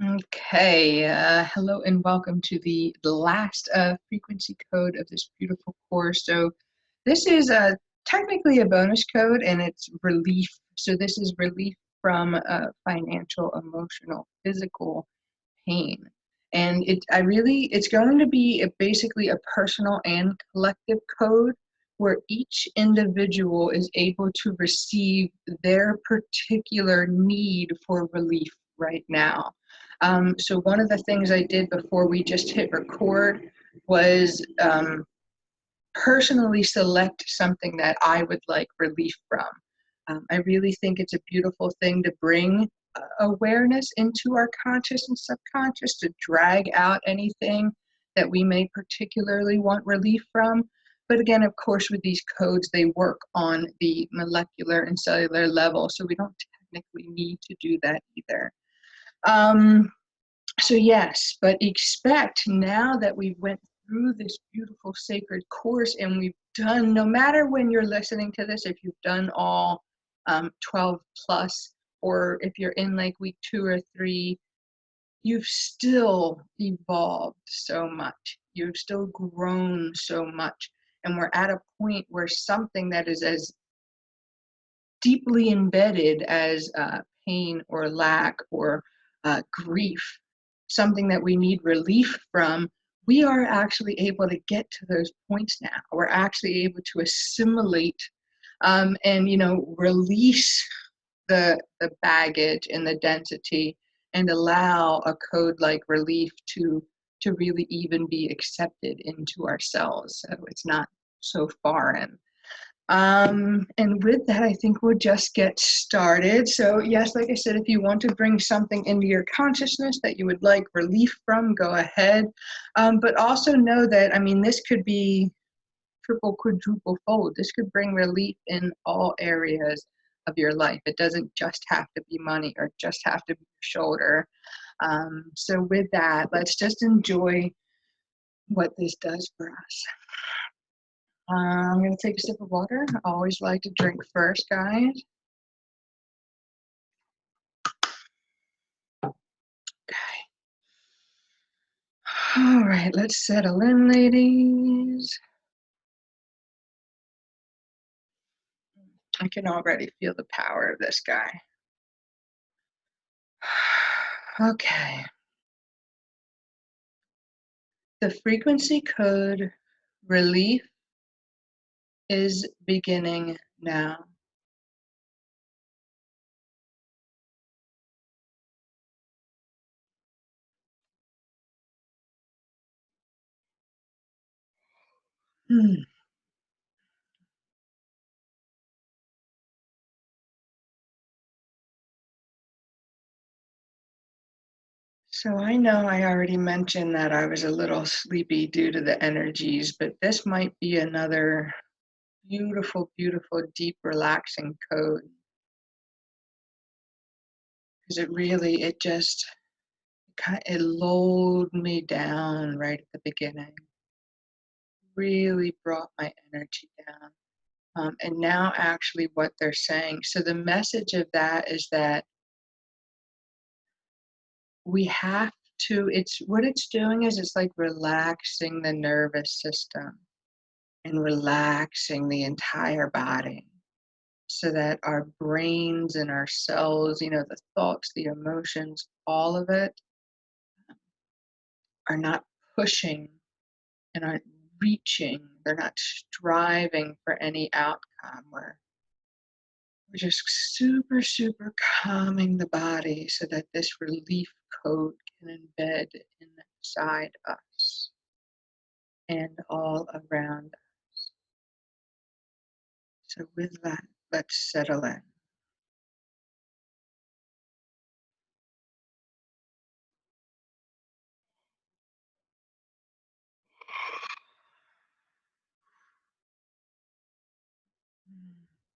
Okay, hello and welcome to the last frequency code of this beautiful course. So this is technically a bonus code and it's relief. So this is relief from financial, emotional, physical pain. And it's going to be basically a personal and collective code where each individual is able to receive their particular need for relief right now. So one of the things I did before we just hit record was personally select something that I would like relief from. I really think it's a beautiful thing to bring awareness into our conscious and subconscious to drag out anything that we may particularly want relief from. But again, of course, with these codes, they work on the molecular and cellular level, so we don't technically need to do that either. So yes, but expect now that we went through this beautiful sacred course and we've done, no matter when you're listening to this, if you've done all 12 plus, or if you're in like week 2 or 3, you've still evolved so much. You've still grown so much. And we're at a point where something that is as deeply embedded as pain or lack or grief, something that we need relief from, we are actually able to get to those points now. We're actually able to assimilate and release the baggage and the density and allow a code like relief to really even be accepted into ourselves. So it's not so foreign. And with that, I think we'll just get started. So yes, like I said, if you want to bring something into your consciousness that you would like relief from, go ahead. But also know that, this could be triple, quadruple fold. This could bring relief in all areas of your life. It doesn't just have to be money or just have to be your shoulder. So with that, let's just enjoy what this does for us. I'm going to take a sip of water. I always like to drink first, guys. Okay. All right, let's settle in, ladies. I can already feel the power of this guy. Okay. The frequency code relief is beginning now. So I know I already mentioned that I was a little sleepy due to the energies, but this might be another beautiful, beautiful, deep, relaxing code. Because it lulled me down right at the beginning. Really brought my energy down. And now actually what they're saying. So the message of that is that we have to, what it's doing is it's like relaxing the nervous system and relaxing the entire body so that our brains and our cells, the thoughts, the emotions, all of it are not pushing and aren't reaching. They're not striving for any outcome. We're just super, super calming the body so that this relief code can embed inside us and all around us. So with that, let's settle in.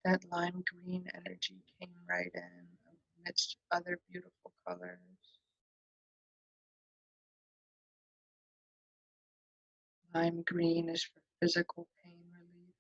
That lime green energy came right in amidst other beautiful colors. Lime green is for physical pain relief.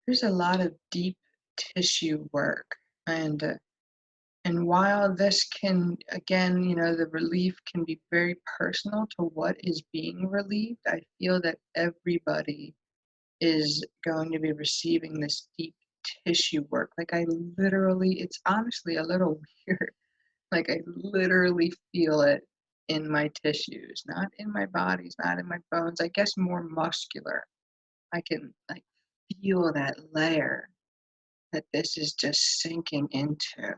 there's a lot of deep tissue work, and and while this can, again, the relief can be very personal to what is being relieved, I feel that everybody is going to be receiving this deep tissue work. Like I literally, it's honestly a little weird. Like I literally feel it in my tissues, not in my bodies, not in my bones. I guess more muscular. I can like feel that layer that this is just sinking into.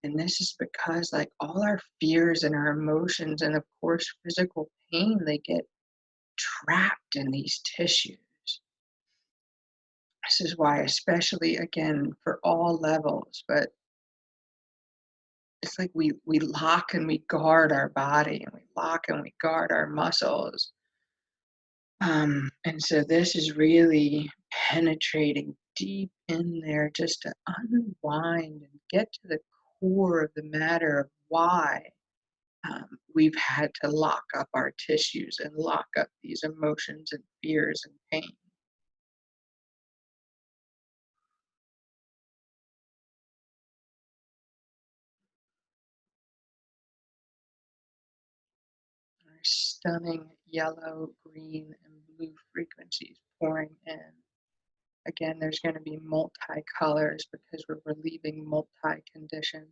And this is because like all our fears and our emotions and of course physical pain, they get trapped in these tissues. This is why, especially again, for all levels, but it's like we lock and we guard our body and we lock and we guard our muscles. And so this is really penetrating deep in there just to unwind and get to the core of the matter of why we've had to lock up our tissues and lock up these emotions and fears and pain. Our stunning yellow, green, and blue frequencies pouring in. Again, there's going to be multi-colors because we're relieving multi-conditions.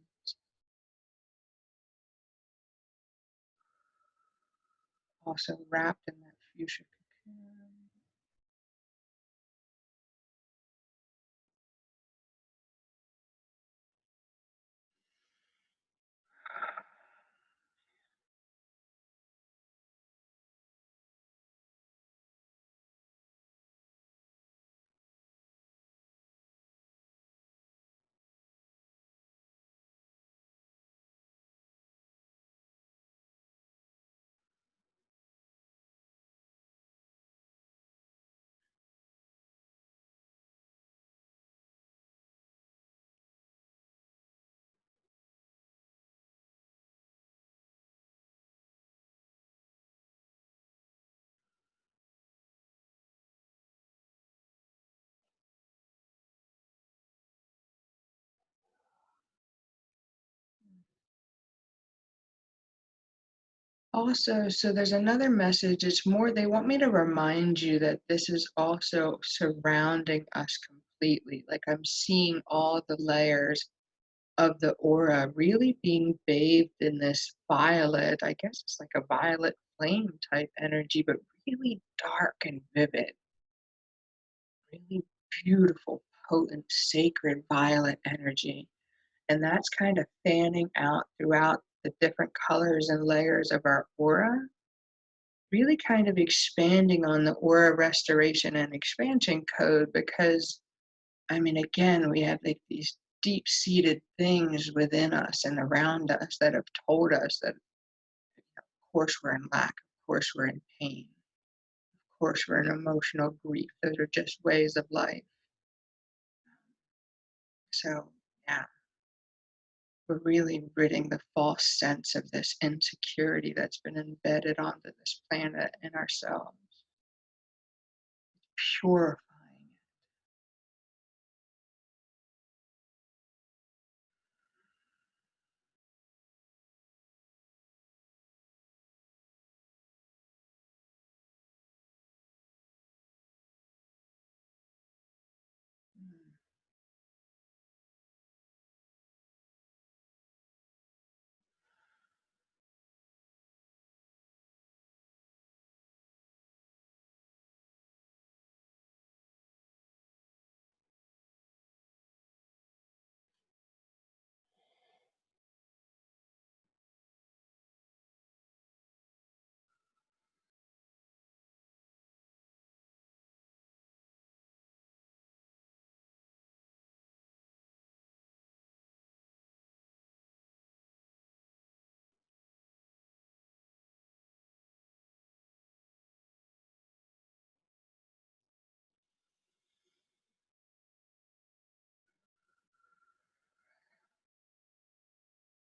Also wrapped in that fuchsia cocoon. Also, so there's another message. It's more, they want me to remind you that this is also surrounding us completely. Like I'm seeing all the layers of the aura really being bathed in this violet. I guess it's like a violet flame type energy, but really dark and vivid, really beautiful, potent, sacred violet energy. And that's kind of fanning out throughout the different colors and layers of our aura, really kind of expanding on the aura restoration and expansion code because, I mean, again, we have like these deep seated things within us and around us that have told us that, of course, we're in lack, of course, we're in pain, of course, we're in emotional grief. Those are just ways of life. So, yeah, we're really ridding the false sense of this insecurity that's been embedded onto this planet and ourselves, purifying it. Mm.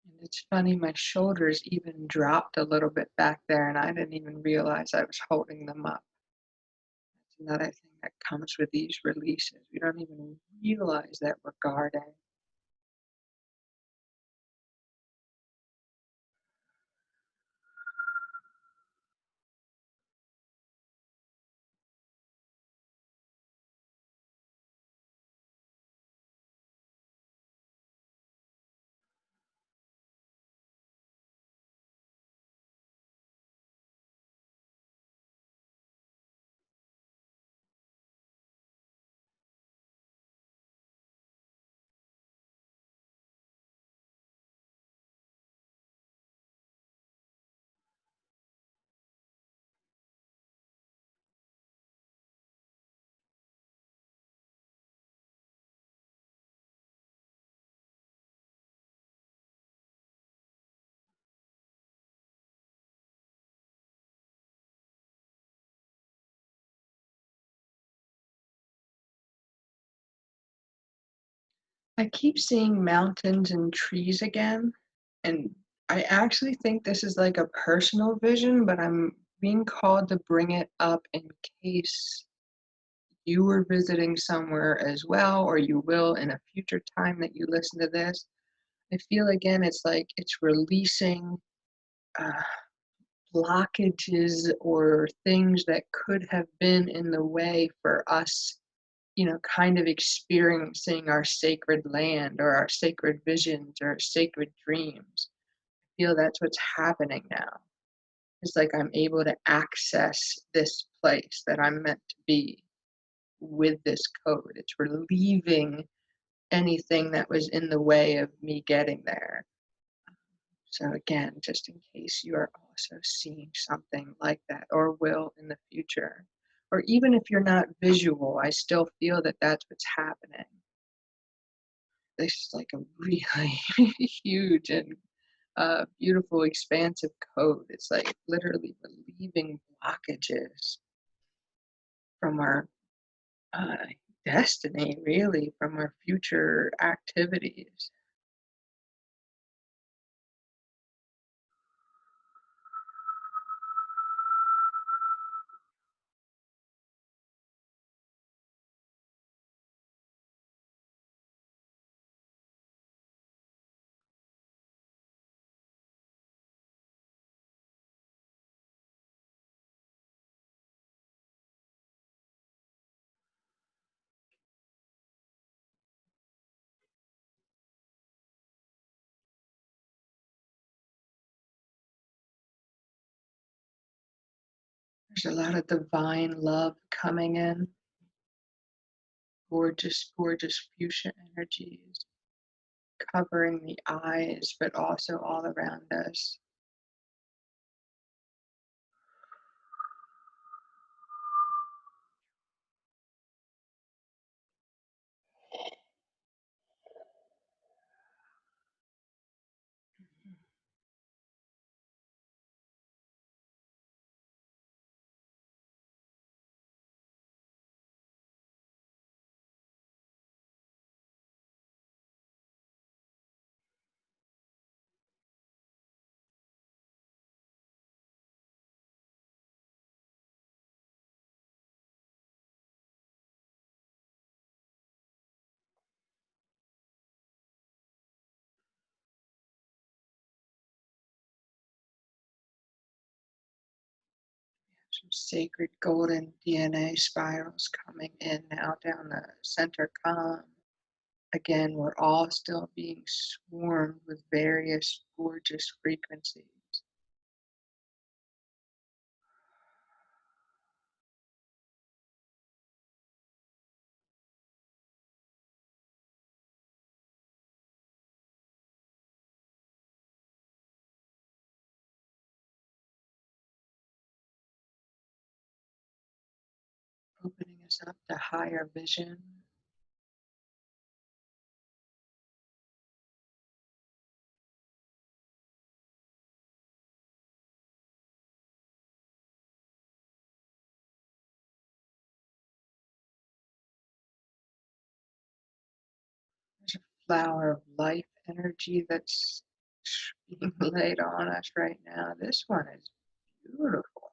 And it's funny, my shoulders even dropped a little bit back there, and I didn't even realize I was holding them up. It's another thing that comes with these releases. We don't even realize that we're guarding. I keep seeing mountains and trees again, and I actually think this is like a personal vision, but I'm being called to bring it up in case you were visiting somewhere as well, or you will in a future time that you listen to this. I feel again, it's like it's releasing uh, blockages or things that could have been in the way for us, kind of experiencing our sacred land or our sacred visions or sacred dreams. I feel that's what's happening now. It's like I'm able to access this place that I'm meant to be with this code. It's relieving anything that was in the way of me getting there. So again, just in case you are also seeing something like that or will in the future, or even if you're not visual, I still feel that that's what's happening. This is like a really huge and beautiful, expansive code. It's like literally relieving blockages from our uh, destiny, really, from our future activities. There's a lot of divine love coming in, gorgeous, gorgeous fuchsia energies covering the eyes, but also all around us. Some sacred golden DNA spirals coming in now down the center column. Again, we're all still being swarmed with various gorgeous frequencies. Opening us up to higher vision. There's a flower of life energy that's being laid on us right now. This one is beautiful.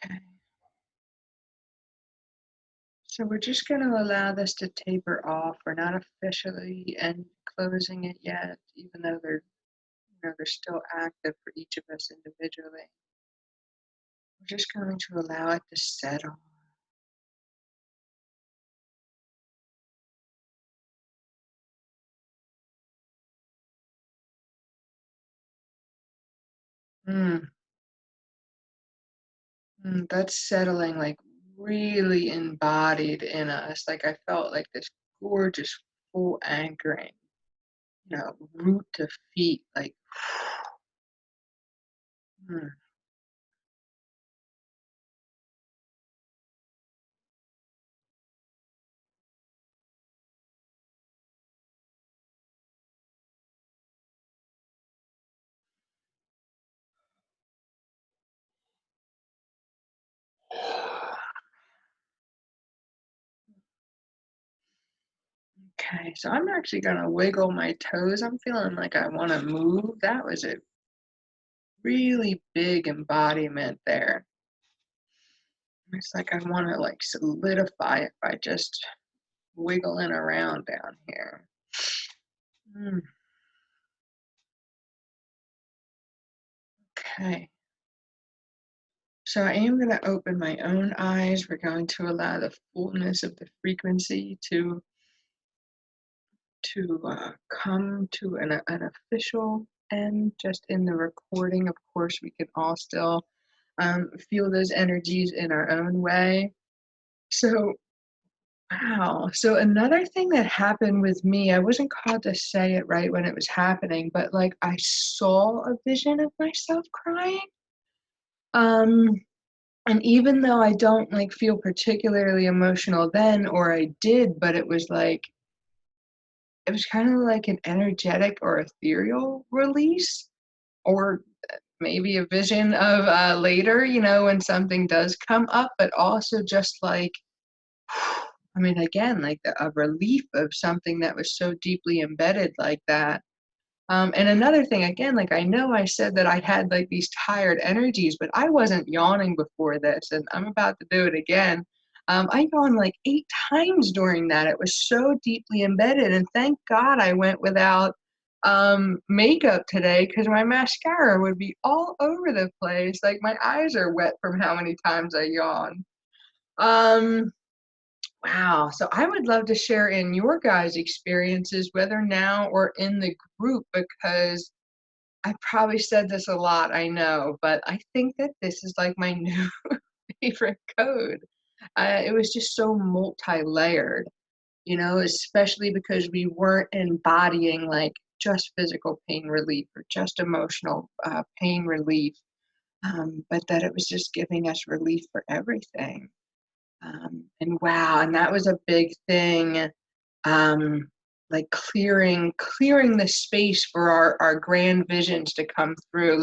Okay. So we're just going to allow this to taper off. We're not officially and closing it yet, even though they're still active for each of us individually. We're just going to allow it to settle. Mm, that's settling like really embodied in us. Like I felt like this gorgeous full anchoring, root to feet, like, mm, okay. So I'm actually going to wiggle my toes. I'm feeling like I want to move. That was a really big embodiment there. It's like I want to like solidify it by just wiggling around down here. Mm, okay. So I am going to open my own eyes. We're going to allow the fullness of the frequency to come to an official end. Just in the recording, of course, we can all still feel those energies in our own way. So, wow. So another thing that happened with me, I wasn't called to say it right when it was happening, but like I saw a vision of myself crying. Um, and even though I don't like feel particularly emotional then, or I did, but it was kind of like an energetic or ethereal release, or maybe a vision of later, when something does come up, but also just like, I mean, again, like a relief of something that was so deeply embedded like that. And another thing, again, like I know I said that I had like these tired energies, but I wasn't yawning before this, and I'm about to do it again. I yawned like 8 times during that. It was so deeply embedded, and thank God I went without makeup today because my mascara would be all over the place. Like my eyes are wet from how many times I yawn. Um, Wow. So I would love to share in your guys' experiences, whether now or in the group, because I probably said this a lot, I know, but I think that this is like my new favorite code. It was just so multi-layered, especially because we weren't embodying like just physical pain relief or just emotional pain relief, but that it was just giving us relief for everything. And wow, and that was a big thing, um, like clearing the space for our grand visions to come through.